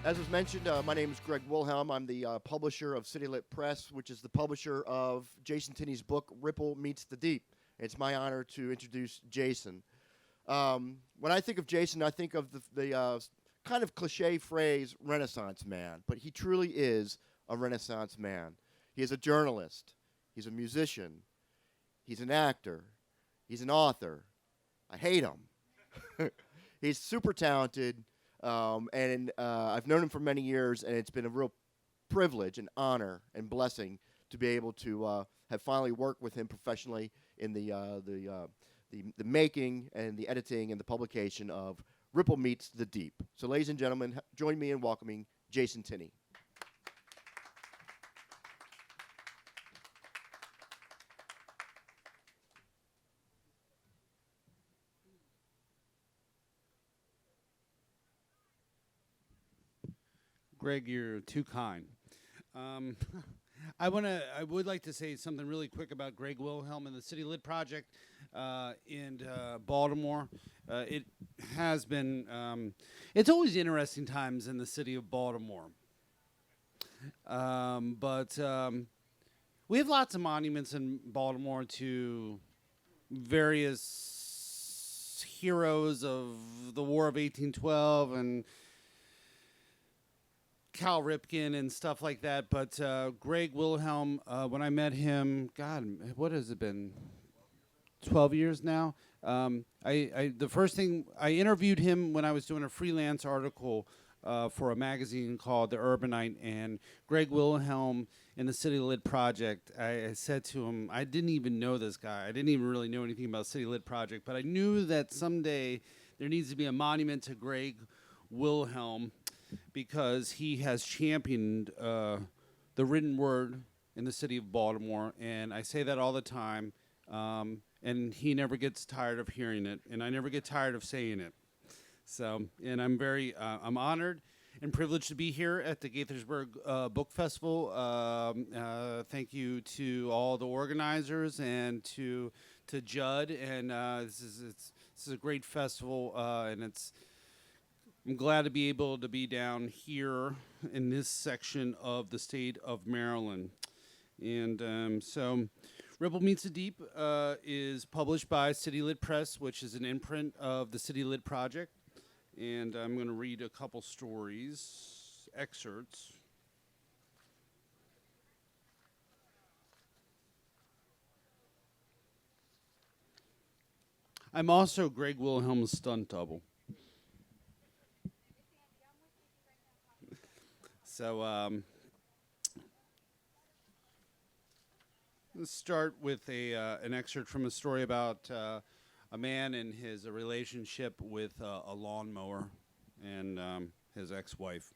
As was mentioned, my name is Greg Wilhelm. I'm the publisher of City Lit Press, which is the publisher of Jason Tinney's book, Ripple Meets the Deep. It's my honor to introduce Jason. When I think of Jason, I think of the kind of cliche phrase, Renaissance man, but he truly is a Renaissance man. He is a journalist, he's a musician, he's an actor, he's an author. I hate him. He's super talented, and I've known him for many years, and it's been a real privilege and honor and blessing to be able to have finally worked with him professionally in the making and the editing and the publication of Ripple Meets the Deep. So, ladies and gentlemen, join me in welcoming Jason Tinney. Greg, you're too kind. Um, I would like to say something really quick about Greg Wilhelm and the City Lit Project in Baltimore. It has been. It's always interesting times in the city of Baltimore, but we have lots of monuments in Baltimore to various heroes of the War of 1812 and Cal Ripken and stuff like that, but Greg Wilhelm, when I met him, God, what has it been? 12 years now. The first thing I interviewed him when I was doing a freelance article for a magazine called The Urbanite, and Greg Wilhelm in the City Lit Project. I said to him, I didn't even know this guy. I didn't even really know anything about City Lit Project, but I knew that someday there needs to be a monument to Greg Wilhelm, because he has championed the written word in the city of Baltimore, and I say that all the time, and he never gets tired of hearing it, and I never get tired of saying it. So, and I'm honored and privileged to be here at the Gaithersburg Book Festival. Thank you to all the organizers and to Judd, and this is a great festival, and I'm glad to be able to be down here in this section of the state of Maryland. And so Ripple Meets the Deep is published by City Lit Press, which is an imprint of the City Lit Project. And I'm going to read a couple stories, excerpts. I'm also Greg Wilhelm's stunt double. So let's start with an excerpt from a story about a man and his relationship with a lawnmower and his ex-wife.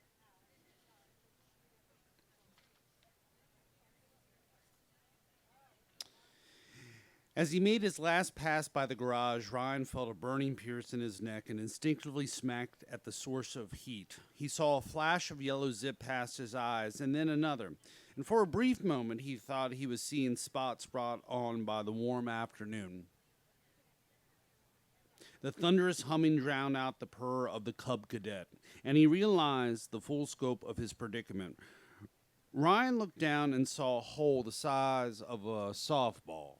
As he made his last pass by the garage, Ryan felt a burning pierce in his neck and instinctively smacked at the source of heat. He saw a flash of yellow zip past his eyes, and then another. And for a brief moment, he thought he was seeing spots brought on by the warm afternoon. The thunderous humming drowned out the purr of the cub cadet, and he realized the full scope of his predicament. Ryan looked down and saw a hole the size of a softball,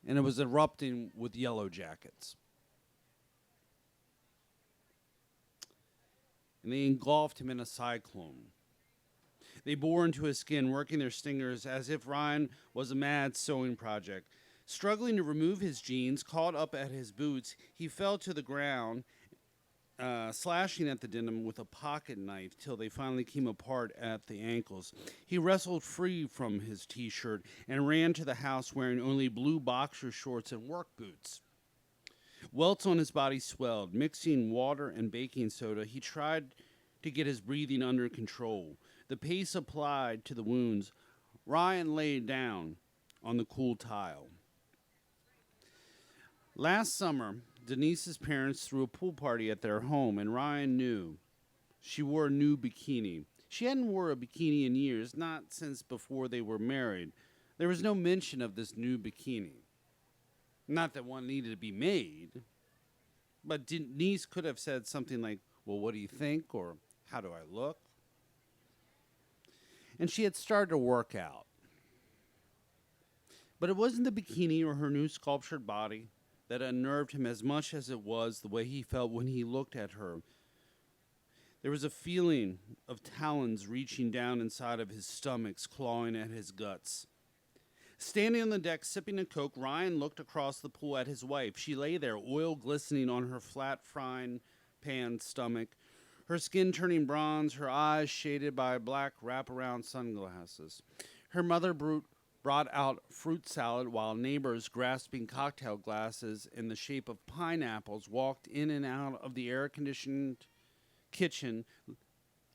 and it was erupting with yellow jackets. And they engulfed him in a cyclone. They bore into his skin, working their stingers as if Ryan was a mad sewing project. Struggling to remove his jeans, caught up at his boots, he fell to the ground, slashing at the denim with a pocket knife till they finally came apart at the ankles. He wrestled free from his T-shirt and ran to the house wearing only blue boxer shorts and work boots. Welts on his body swelled. Mixing water and baking soda, he tried to get his breathing under control. The pace applied to the wounds, Ryan lay down on the cool tile. Last summer, Denise's parents threw a pool party at their home, and Ryan knew. She wore a new bikini. She hadn't worn a bikini in years, not since before they were married. There was no mention of this new bikini. Not that one needed to be made, but Denise could have said something like, well, what do you think? Or how do I look? And she had started to work out. But it wasn't the bikini or her new sculptured body that unnerved him as much as it was the way he felt when he looked at her. There was a feeling of talons reaching down inside of his stomach, clawing at his guts. Standing on the deck, sipping a Coke, Ryan looked across the pool at his wife. She lay there, oil glistening on her flat frying pan stomach, her skin turning bronze, her eyes shaded by black wraparound sunglasses. Her mother brought out fruit salad while neighbors grasping cocktail glasses in the shape of pineapples walked in and out of the air-conditioned kitchen,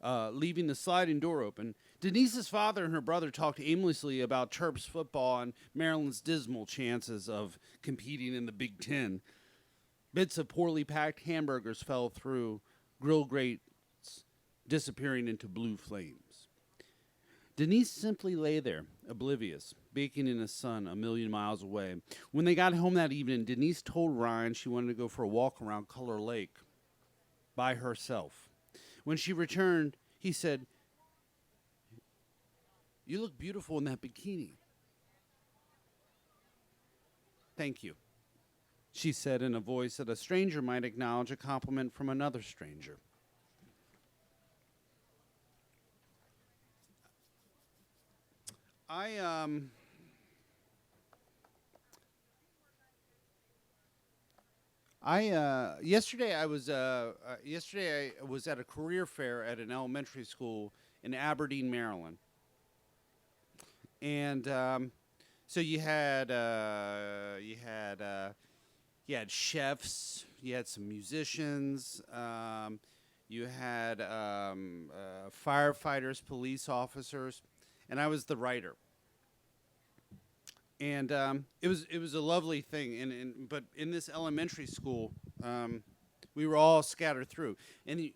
leaving the sliding door open. Denise's father and her brother talked aimlessly about Terps football and Maryland's dismal chances of competing in the Big Ten. Bits of poorly packed hamburgers fell through grill grates, disappearing into blue flames. Denise simply lay there, oblivious, baking in the sun a million miles away. When they got home that evening, Denise told Ryan she wanted to go for a walk around Color Lake by herself. When she returned, he said, "You look beautiful in that bikini." "Thank you," she said in a voice that a stranger might acknowledge a compliment from another stranger. Yesterday I was at a career fair at an elementary school in Aberdeen, Maryland, and so you had chefs, you had some musicians, you had firefighters, police officers, and I was the writer. And it was a lovely thing. But in this elementary school, we were all scattered through, and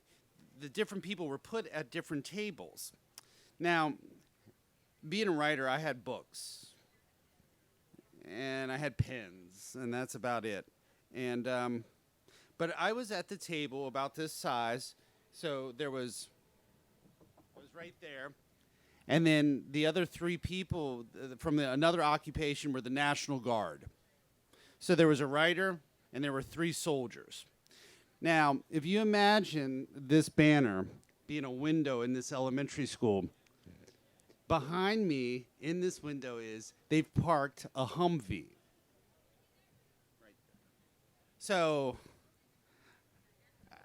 the different people were put at different tables. Now, being a writer, I had books, and I had pens, and that's about it. And but I was at the table about this size, so I was right there. And then the other three people from another occupation were the National Guard. So there was a writer, and there were three soldiers. Now, if you imagine this banner being a window in this elementary school, behind me in this window they've parked a Humvee. So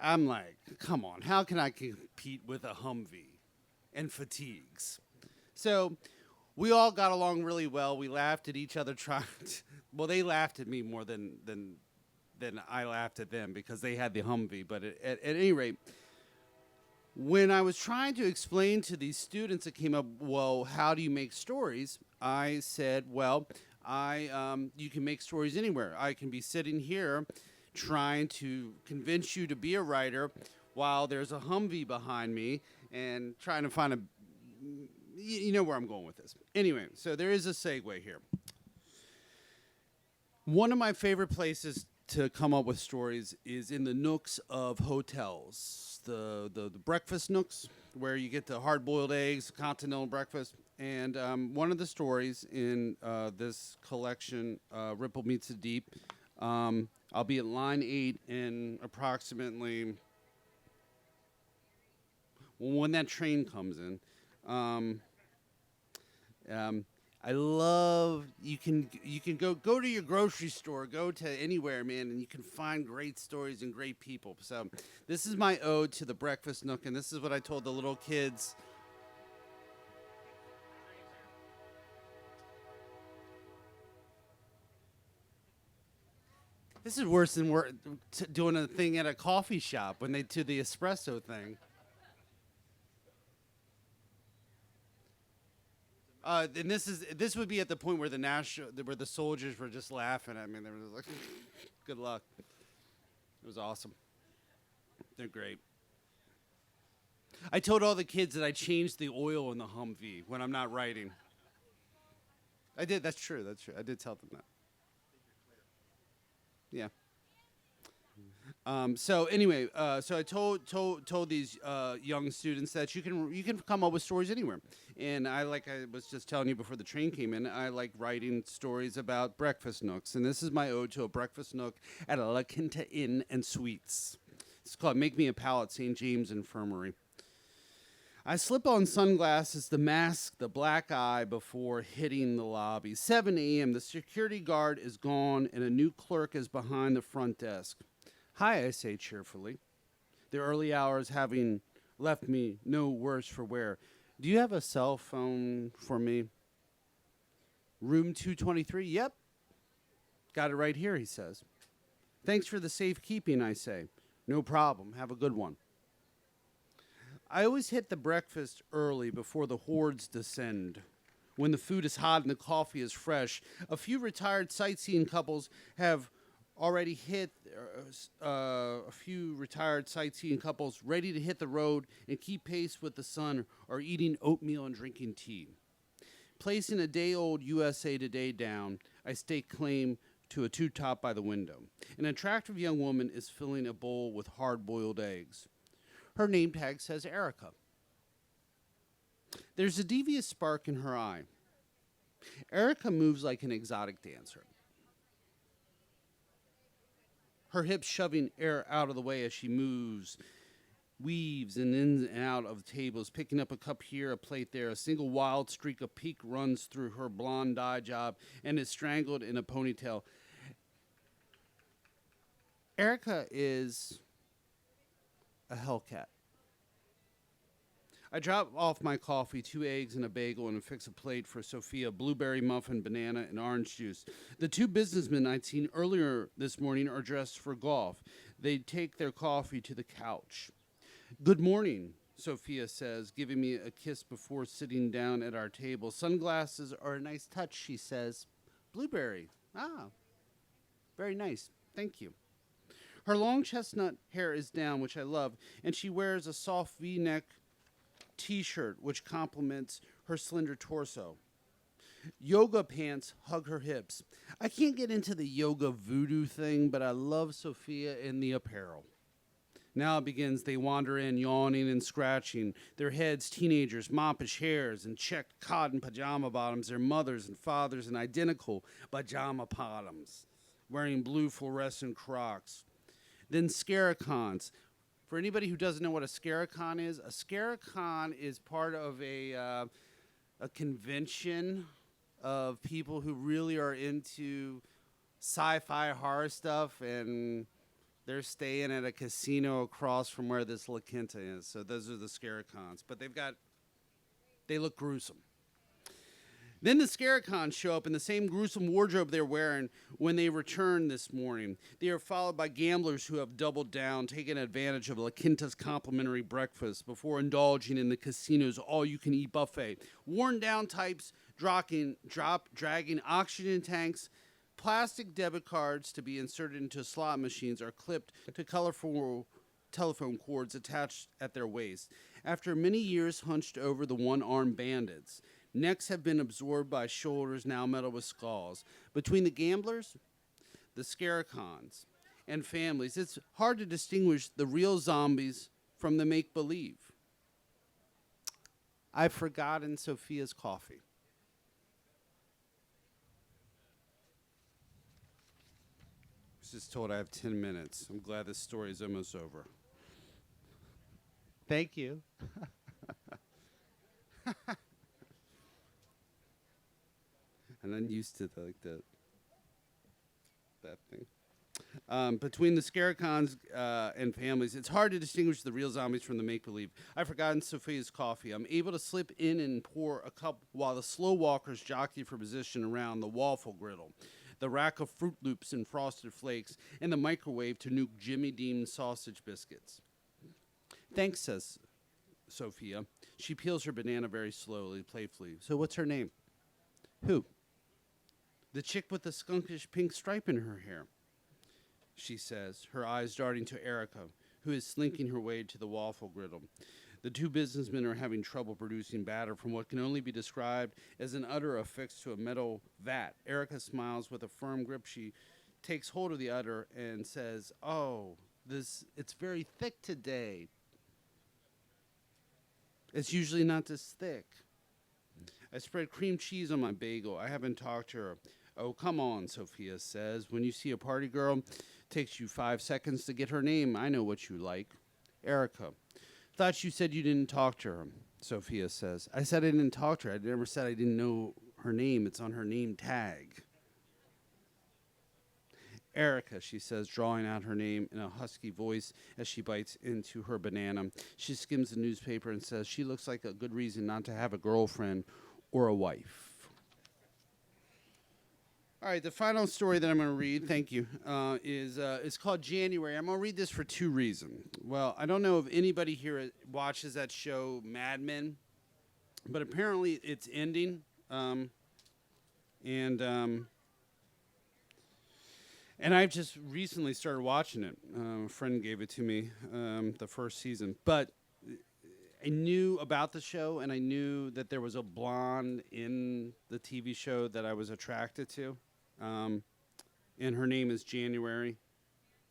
I'm like, come on, how can I compete with a Humvee and fatigues? So we all got along really well. We laughed at each other well, they laughed at me more than I laughed at them because they had the Humvee. But at any rate, when I was trying to explain to these students that came up, well, how do you make stories? I said, well, you can make stories anywhere. I can be sitting here trying to convince you to be a writer while there's a Humvee behind me and trying to find you know where I'm going with this. Anyway, so there is a segue here. One of my favorite places to come up with stories is in the nooks of hotels, the breakfast nooks where you get the hard-boiled eggs, continental breakfast. And one of the stories in this collection, Ripple Meets the Deep, I'll be at line 8 in approximately when that train comes in. I love you can go to your grocery store, go to anywhere, man, and you can find great stories and great people. So this is my ode to the breakfast nook, and this is what I told the little kids. This is worse than we're doing a thing at a coffee shop when they do the espresso thing. And this would be at the point where the soldiers were just laughing at me. They were just like, "Good luck." It was awesome. They're great. I told all the kids that I changed the oil in the Humvee when I'm not writing. I did. That's true. I did tell them that. Yeah. So anyway, so I told these young students that you can come up with stories anywhere, and I was just telling you before the train came in, I like writing stories about breakfast nooks, and this is my ode to a breakfast nook at a La Quinta Inn and Suites. It's called "Make Me a Pallet," St. James Infirmary. I slip on sunglasses, the mask, the black eye before hitting the lobby. 7 a.m. The security guard is gone, and a new clerk is behind the front desk. "Hi," I say cheerfully, the early hours having left me no worse for wear. "Do you have a cell phone for me?" "Room 223, yep. Got it right here," he says. "Thanks for the safekeeping," I say. "No problem. Have a good one." I always hit the breakfast early before the hordes descend. When the food is hot and the coffee is fresh, a few retired sightseeing couples have already hit ready to hit the road and keep pace with the sun are eating oatmeal and drinking tea. Placing a day-old USA Today down, I stake claim to a two-top by the window. An attractive young woman is filling a bowl with hard-boiled eggs. Her name tag says Erica. There's a devious spark in her eye. Erica moves like an exotic dancer, her hips shoving air out of the way as she moves, weaves in and out of tables, picking up a cup here, a plate there. A single wild streak of pique runs through her blonde dye job and is strangled in a ponytail. Erica is a hellcat. I drop off my coffee, 2 eggs and a bagel, and fix a plate for Sophia, blueberry muffin, banana, and orange juice. The 2 businessmen I'd seen earlier this morning are dressed for golf. They take their coffee to the couch. "Good morning," Sophia says, giving me a kiss before sitting down at our table. "Sunglasses are a nice touch," she says. "Blueberry. Ah, very nice. Thank you." Her long chestnut hair is down, which I love, and she wears a soft V-neck T-shirt, which complements her slender torso. Yoga pants hug her hips. I can't get into the yoga voodoo thing, but I love Sophia in the apparel. Now it begins. They wander in, yawning and scratching. Their heads, teenagers, moppish hairs, and checked cotton pajama bottoms. Their mothers and fathers in identical pajama bottoms, wearing blue fluorescent Crocs. Then Scaricons. For anybody who doesn't know what a Scaricon is part of a convention of people who really are into sci-fi horror stuff, and they're staying at a casino across from where this La Quinta is. So those are the Scaricons. But they look gruesome. Then the Scaricons show up in the same gruesome wardrobe they're wearing when they return this morning. They are followed by gamblers who have doubled down, taking advantage of La Quinta's complimentary breakfast before indulging in the casino's all-you-can-eat buffet. Worn-down types dragging oxygen tanks. Plastic debit cards to be inserted into slot machines are clipped to colorful telephone cords attached at their waist. After many years hunched over the one-armed bandits, necks have been absorbed by shoulders now metal with skulls. Between the gamblers, the Scaricons, and families, it's hard to distinguish the real zombies from the make-believe. I've forgotten Sophia's coffee. I was just told I have 10 minutes. I'm glad this story is almost over. Thank you. And I'm used to that thing. Between the Scaricons and families, it's hard to distinguish the real zombies from the make-believe. I've forgotten Sophia's coffee. I'm able to slip in and pour a cup while the slow walkers jockey for position around the waffle griddle, the rack of Fruit Loops and Frosted Flakes, and the microwave to nuke Jimmy Dean sausage biscuits. "Thanks," says Sophia. She peels her banana very slowly, playfully. "So what's her name?" "Who?" "The chick with the skunkish pink stripe in her hair," she says, her eyes darting to Erica, who is slinking her way to the waffle griddle. The 2 businessmen are having trouble producing batter from what can only be described as an udder affixed to a metal vat. Erica smiles with a firm grip. She takes hold of the udder and says, "Oh, It's very thick today. It's usually not this thick. I spread cream cheese on my bagel. I haven't talked to her. Oh, come on, Sophia says. When you see a party girl, takes you 5 seconds to get her name. I know what you like. Erica. Thought you said you didn't talk to her, Sophia says. I said I didn't talk to her. I never said I didn't know her name. It's on her name tag. Erica, she says, drawing out her name in a husky voice as she bites into her banana. She skims the newspaper and says she looks like a good reason not to have a girlfriend or a wife. All right, the final story that I'm going to read, thank you, is called January. I'm going to read this for 2 reasons. Well, I don't know if anybody here watches that show Mad Men, but apparently it's ending, and I've just recently started watching it. A friend gave it to me, the first season. But I knew about the show, and I knew that there was a blonde in the TV show that I was attracted to. And her name is January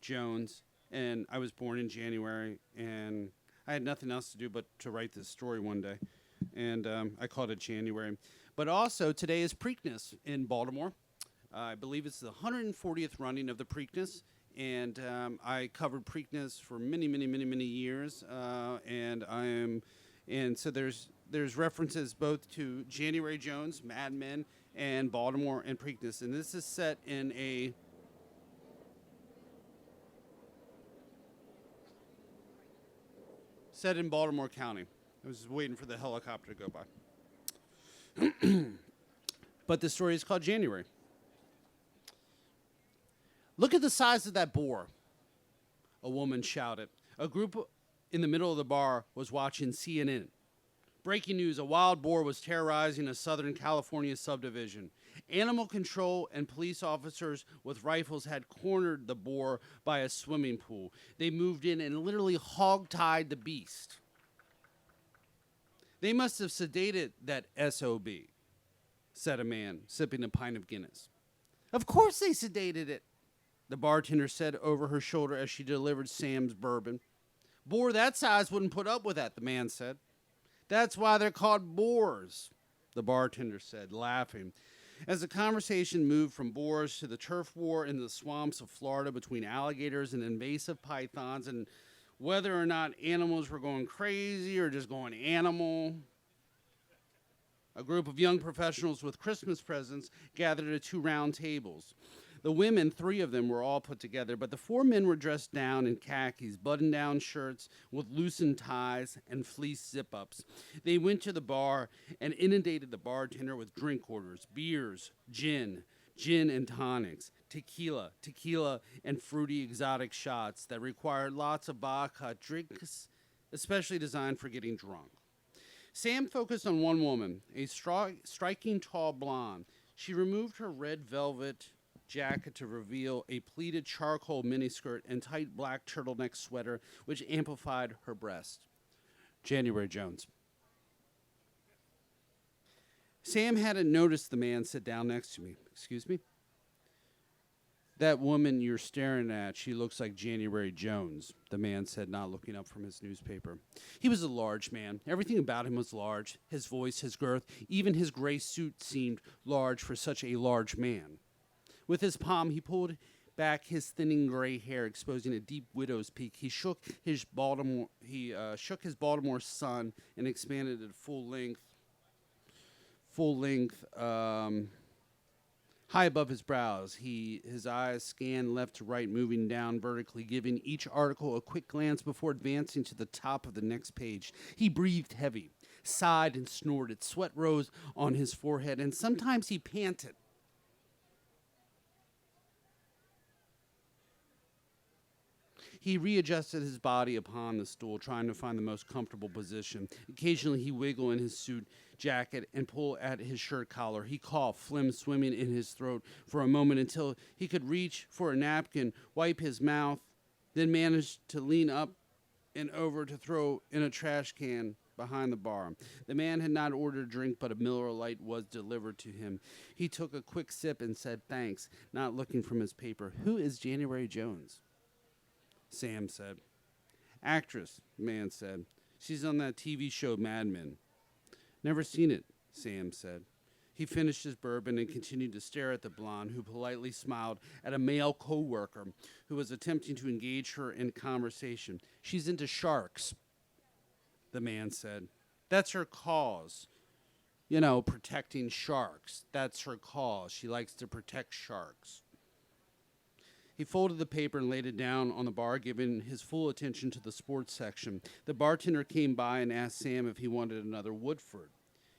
Jones. And I was born in January, and I had nothing else to do but to write this story one day. And I called it January. But also, today is Preakness in Baltimore. I believe it's the 140th running of the Preakness, and I covered Preakness for many, many, many, many years. And so there's references both to January Jones, Mad Men, and Baltimore and Preakness, and this is set in Baltimore County. I was just waiting for the helicopter to go by. But the story is called January. Look at the size of that boar, a woman shouted. A group in the middle of the bar was watching CNN. Breaking news, a wild boar was terrorizing a Southern California subdivision. Animal control and police officers with rifles had cornered the boar by a swimming pool. They moved in and literally hog-tied the beast. They must have sedated that SOB, said a man, sipping a pint of Guinness. Of course they sedated it, the bartender said over her shoulder as she delivered Sam's bourbon. Boar that size wouldn't put up with that, the man said. That's why they're called boars, the bartender said, laughing. As the conversation moved from boars to the turf war in the swamps of Florida between alligators and invasive pythons, and whether or not animals were going crazy or just going animal, a group of young professionals with Christmas presents gathered at 2 round tables. The women, 3 of them, were all put together, but the 4 men were dressed down in khakis, button-down shirts with loosened ties and fleece zip-ups. They went to the bar and inundated the bartender with drink orders, beers, gin and tonics, tequila, and fruity exotic shots that required lots of vodka drinks, especially designed for getting drunk. Sam focused on one woman, a striking tall blonde. She removed her red velvet jacket to reveal a pleated charcoal miniskirt and tight black turtleneck sweater, which amplified her breast. January Jones. Sam hadn't noticed the man sit down next to me. Excuse me? That woman you're staring at, she looks like January Jones, the man said, not looking up from his newspaper. He was a large man. Everything about him was large. His voice, his girth, even his gray suit seemed large for such a large man. With his palm, he pulled back his thinning gray hair, exposing a deep widow's peak. He shook his Baltimore sun and expanded it full length, high above his brows. His eyes scanned left to right, moving down vertically, giving each article a quick glance before advancing to the top of the next page. He breathed heavy, sighed and snorted. Sweat rose on his forehead, and sometimes he panted. He readjusted his body upon the stool, trying to find the most comfortable position. Occasionally, he wiggled in his suit jacket and pulled at his shirt collar. He coughed, phlegm swimming in his throat for a moment until he could reach for a napkin, wipe his mouth, then managed to lean up and over to throw in a trash can behind the bar. The man had not ordered a drink, but a Miller Lite was delivered to him. He took a quick sip and said thanks, not looking from his paper. Who is January Jones? Sam said. Actress, the man said. She's on that TV show Mad Men. Never seen it, Sam said. He finished his bourbon and continued to stare at the blonde, who politely smiled at a male co-worker who was attempting to engage her in conversation. She's into sharks, the man said. That's her cause. You know, protecting sharks. That's her cause. She likes to protect sharks. He folded the paper and laid it down on the bar, giving his full attention to the sports section. The bartender came by and asked Sam if he wanted another Woodford.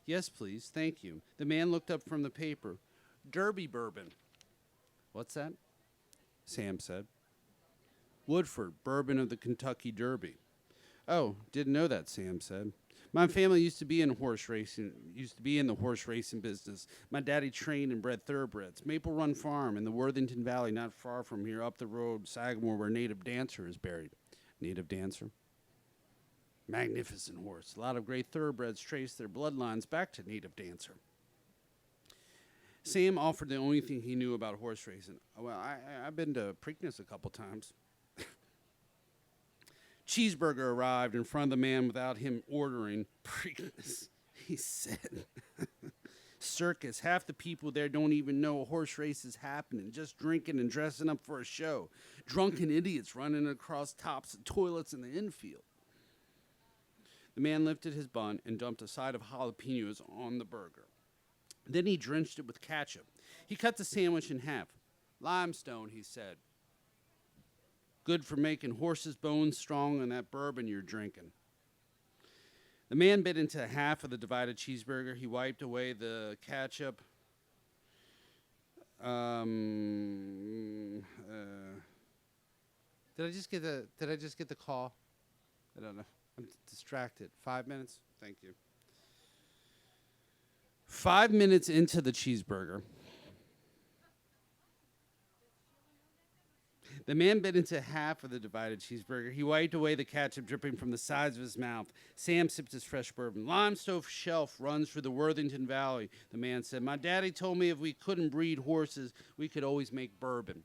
Yes, please, thank you. The man looked up from the paper. Derby bourbon. What's that? Sam said. Woodford, bourbon of the Kentucky Derby. Oh, didn't know that, Sam said. My family used to be in the horse racing business. My daddy trained and bred thoroughbreds. Maple Run Farm in the Worthington Valley, not far from here, up the road, Sagamore, where Native Dancer is buried. Native Dancer? Magnificent horse. A lot of great thoroughbreds trace their bloodlines back to Native Dancer. Sam offered the only thing he knew about horse racing. Well, I've been to Preakness a couple times. Cheeseburger arrived in front of the man without him ordering. Preakness, he said. Circus. Half the people there don't even know a horse race is happening, just drinking and dressing up for a show. Drunken idiots running across tops of toilets in the infield. The man lifted his bun and dumped a side of jalapenos on the burger. Then he drenched it with ketchup. He cut the sandwich in half. Limestone, he said. Good for making horses' bones strong and that bourbon you're drinking. The man bit into half of the divided cheeseburger. He wiped away the ketchup. Did I just get the call? I don't know. I'm distracted. 5 minutes? Thank you. 5 minutes into the cheeseburger, the man bit into half of the divided cheeseburger. He wiped away the ketchup dripping from the sides of his mouth. Sam sipped his fresh bourbon. Limestone Shelf runs through the Worthington Valley, the man said. My daddy told me if we couldn't breed horses, we could always make bourbon.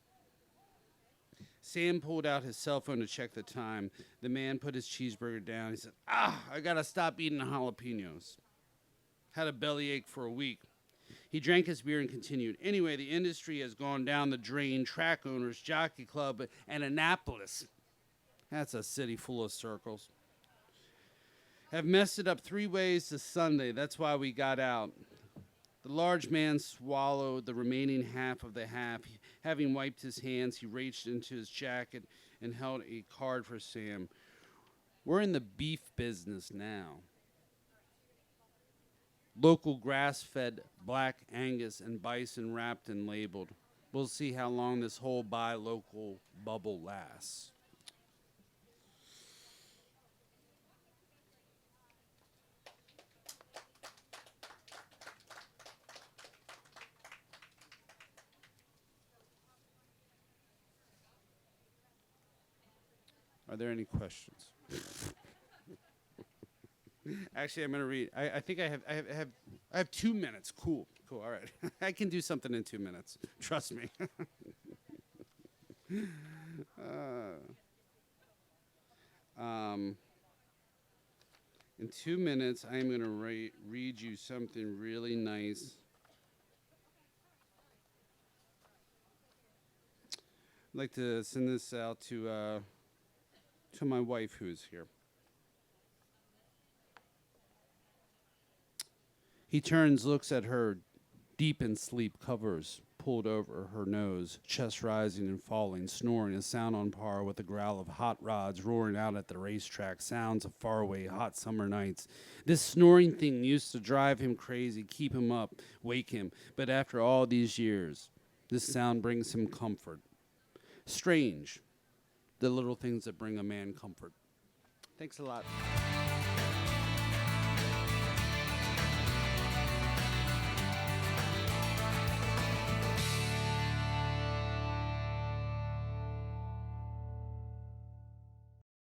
Sam pulled out his cell phone to check the time. The man put his cheeseburger down. He said, I gotta stop eating the jalapenos. Had a bellyache for a week. He drank his beer and continued. Anyway, the industry has gone down the drain. Track owners, jockey club, and Annapolis. That's a city full of circles. Have messed it up 3 ways to Sunday. That's why we got out. The large man swallowed the remaining half of the half. Having wiped his hands, he reached into his jacket and held a card for Sam. We're in the beef business now. Local grass-fed black Angus and bison wrapped and labeled. We'll see how long this whole buy local bubble lasts. Are there any questions? Actually, I'm going to read. I think I have 2 minutes. Cool. All right. I can do something in 2 minutes. Trust me. In 2 minutes, I am going to read you something really nice. I'd like to send this out to my wife, who is here. He turns, looks at her, deep in sleep, covers pulled over her nose, chest rising and falling, snoring, a sound on par with the growl of hot rods roaring out at the racetrack, sounds of faraway hot summer nights. This snoring thing used to drive him crazy, keep him up, wake him, but after all these years, this sound brings him comfort. Strange, the little things that bring a man comfort. Thanks a lot.